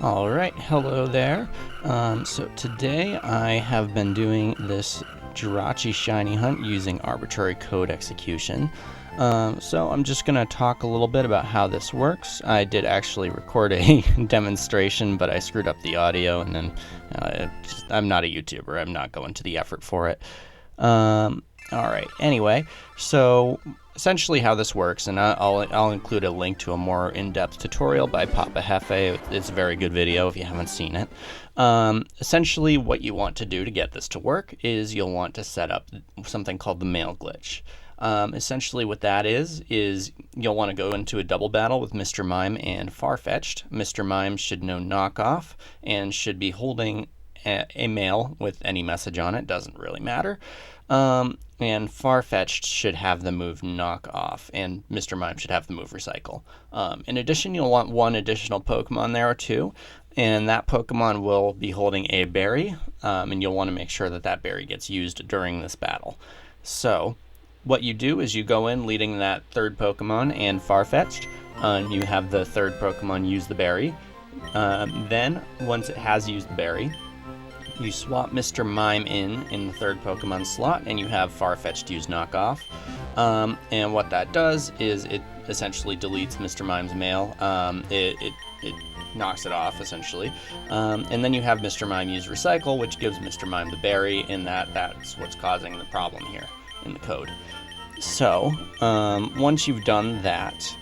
Alright, hello there. So today I have been doing this Jirachi shiny hunt using arbitrary code execution. So I'm just going to talk a little bit about how this works. I did actually record a demonstration, but I screwed up the audio, and then I'm not a YouTuber. I'm not going to the effort for it. Alright, anyway, so essentially how this works, and I'll include a link to a more in-depth tutorial by Papa Hefe. It's a very good video if you haven't seen it. Essentially what you want to do to get this to work is you'll want to set up something called the mail glitch. Essentially what that is you'll want to go into a double battle with Mr. Mime and Farfetch'd. Mr. Mime should know knockoff and should be holding a mail with any message on it, doesn't really matter. And Farfetch'd should have the move knock off, and Mr. Mime should have the move recycle. In addition, you'll want one additional Pokemon there too, and that Pokemon will be holding a berry, and you'll want to make sure that that berry gets used during this battle. So what you do is you go in leading that third Pokemon and Farfetch'd, and you have the third Pokemon use the berry. Then, once it has used the berry, you swap Mr. Mime in the third Pokemon slot, and you have Farfetch'd use knockoff. And what that does is it essentially deletes Mr. Mime's mail. It knocks it off, essentially. And then you have Mr. Mime use recycle, which gives Mr. Mime the berry, and that's what's causing the problem here in the code. So, once you've done that,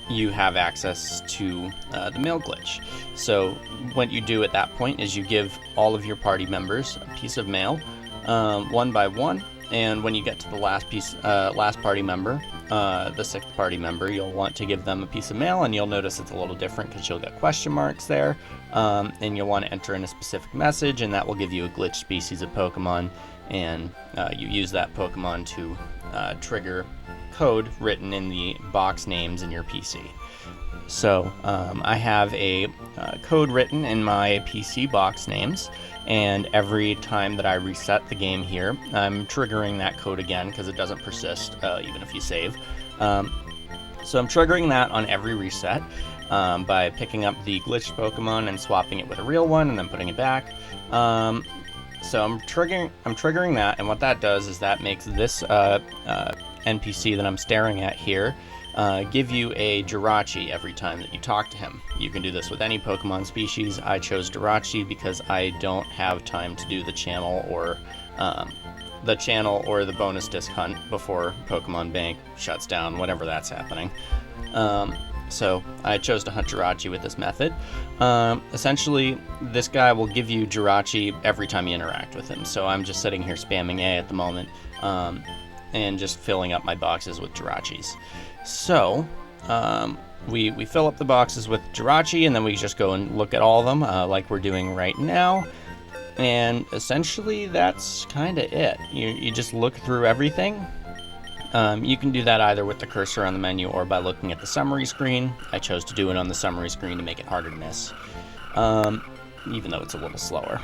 you have access to the mail glitch. So what you do at that point is you give all of your party members a piece of mail, one by one, and when you get to the last party member, the sixth party member, you'll want to give them a piece of mail, and you'll notice it's a little different because you'll get question marks there, and you'll want to enter in a specific message, and that will give you a glitched species of Pokemon, and you use that Pokemon to trigger code written in the box names in your PC. So I have a code written in my PC box names, and every time that I reset the game here, I'm triggering that code again because it doesn't persist even if you save. So I'm triggering that on every reset by picking up the glitched Pokemon and swapping it with a real one and then putting it back. So I'm triggering that, and what that does is that makes this NPC that I'm staring at here give you a Jirachi every time that you talk to him. You can do this with any Pokemon species. I chose Jirachi because I don't have time to do the channel or the bonus disc hunt before Pokemon Bank shuts down, whenever that's happening. So I chose to hunt Jirachi with this method. Essentially, this guy will give you Jirachi every time you interact with him. So I'm just sitting here spamming A at the moment, and just filling up my boxes with Jirachis. So we fill up the boxes with Jirachi, and then we just go and look at all of them like we're doing right now. And essentially, that's kind of it. You just look through everything. You can do that either with the cursor on the menu or by looking at the summary screen. I chose to do it on the summary screen to make it harder to miss, even though it's a little slower.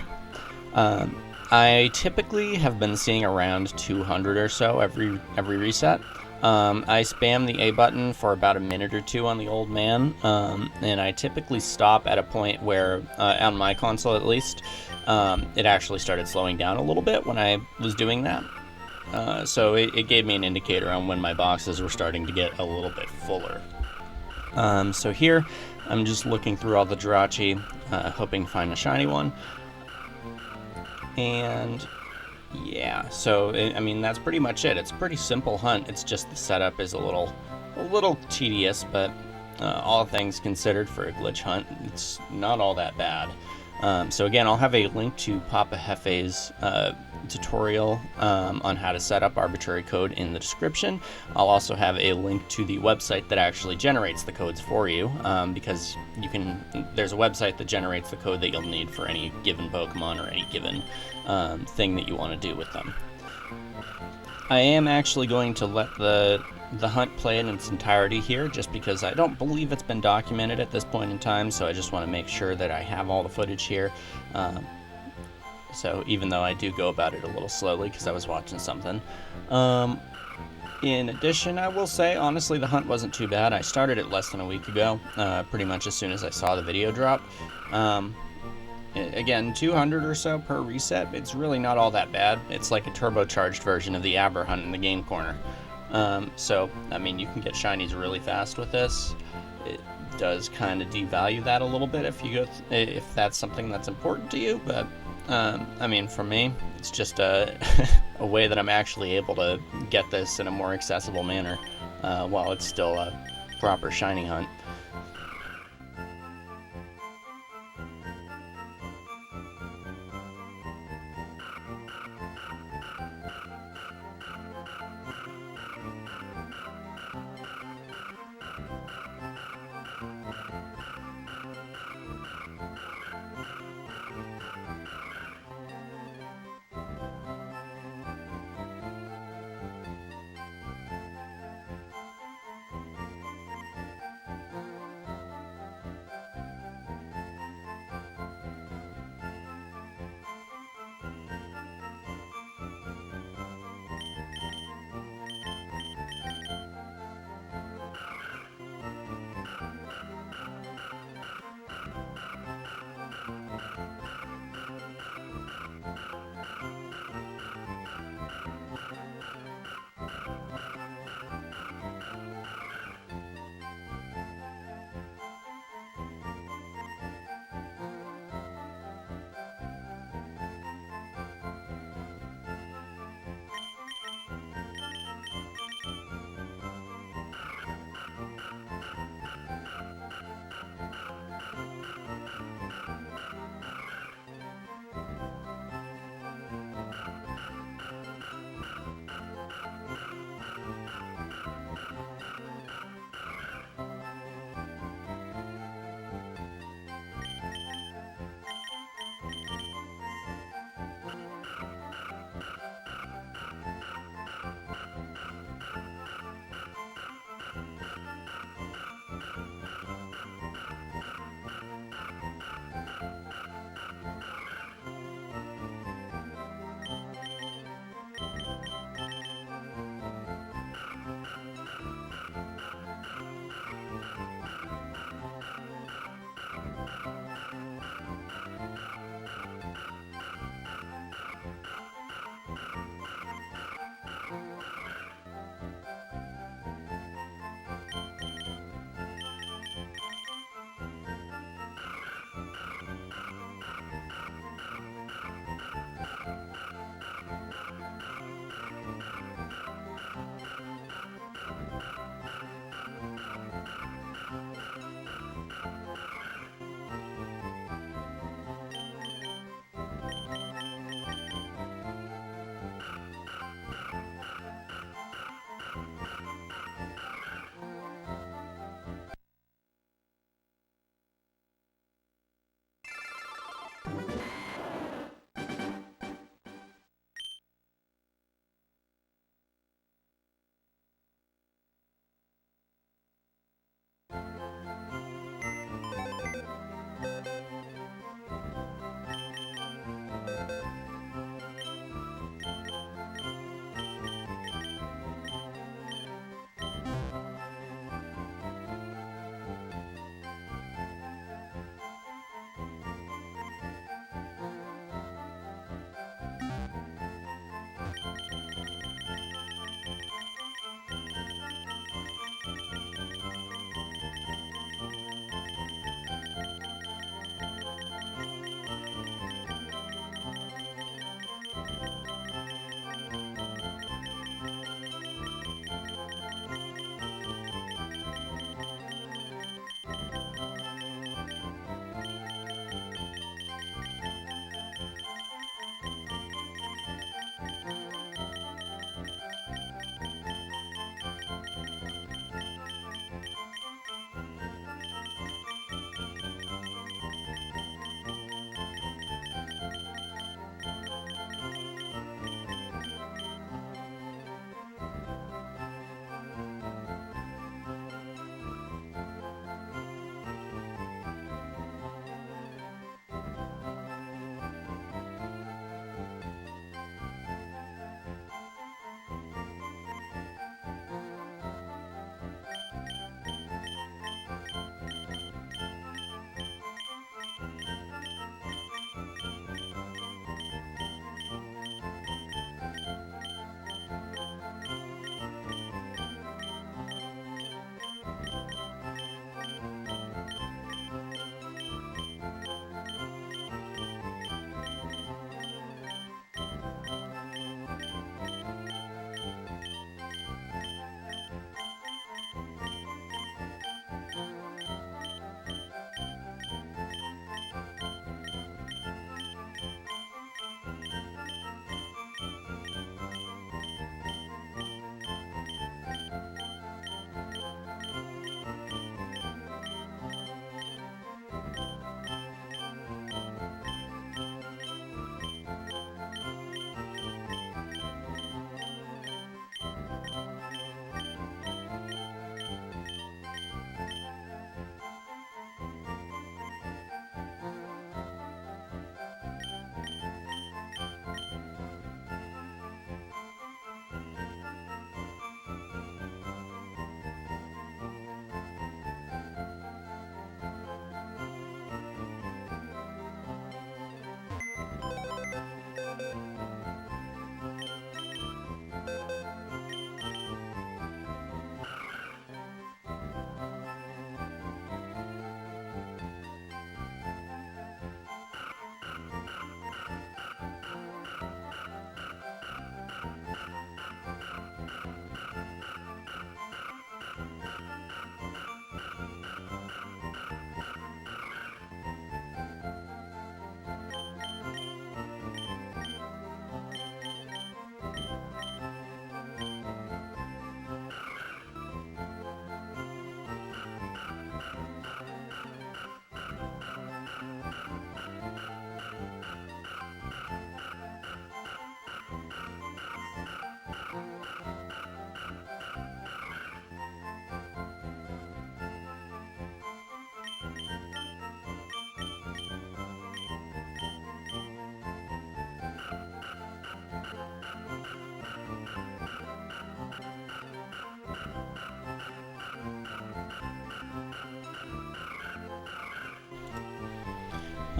I typically have been seeing around 200 or so every reset. I spam the A button for about a minute or two on the old man, and I typically stop at a point where, on my console at least, it actually started slowing down a little bit when I was doing that. So it gave me an indicator on when my boxes were starting to get a little bit fuller. So here, I'm just looking through all the Jirachi, hoping to find a shiny one. And yeah, so I mean, that's pretty much it. It's a pretty simple hunt. It's just the setup is a little tedious, but all things considered for a glitch hunt, it's not all that bad. So again, I'll have a link to Papa Hefe's tutorial on how to set up arbitrary code in the description. I'll also have a link to the website that actually generates the codes for you, because there's a website that generates the code that you'll need for any given Pokemon or any given thing that you want to do with them. I am actually going to let the hunt play in its entirety here, just because I don't believe it's been documented at this point in time, so I just want to make sure that I have all the footage here. So even though I do go about it a little slowly because I was watching something. In addition, I will say, honestly, the hunt wasn't too bad. I started it less than a week ago, pretty much as soon as I saw the video drop. Again, 200 or so per reset. It's really not all that bad. It's like a turbocharged version of the Aber Hunt in the Game Corner. So, I mean, you can get shinies really fast with this. It does kind of devalue that a little bit if that's something that's important to you, but I mean, for me, it's just a way that I'm actually able to get this in a more accessible manner while it's still a proper shiny hunt.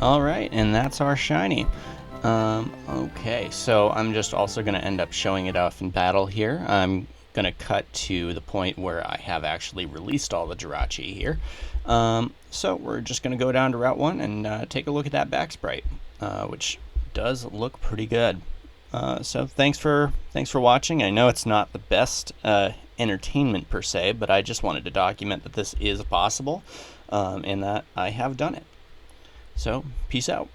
All right, and that's our shiny. Okay, so I'm just also going to end up showing it off in battle here. I'm going to cut to the point where I have actually released all the Jirachi here. So we're just going to go down to Route 1 and take a look at that back sprite, which does look pretty good. So thanks for watching. I know it's not the best entertainment per se, but I just wanted to document that this is possible and that I have done it. So peace out.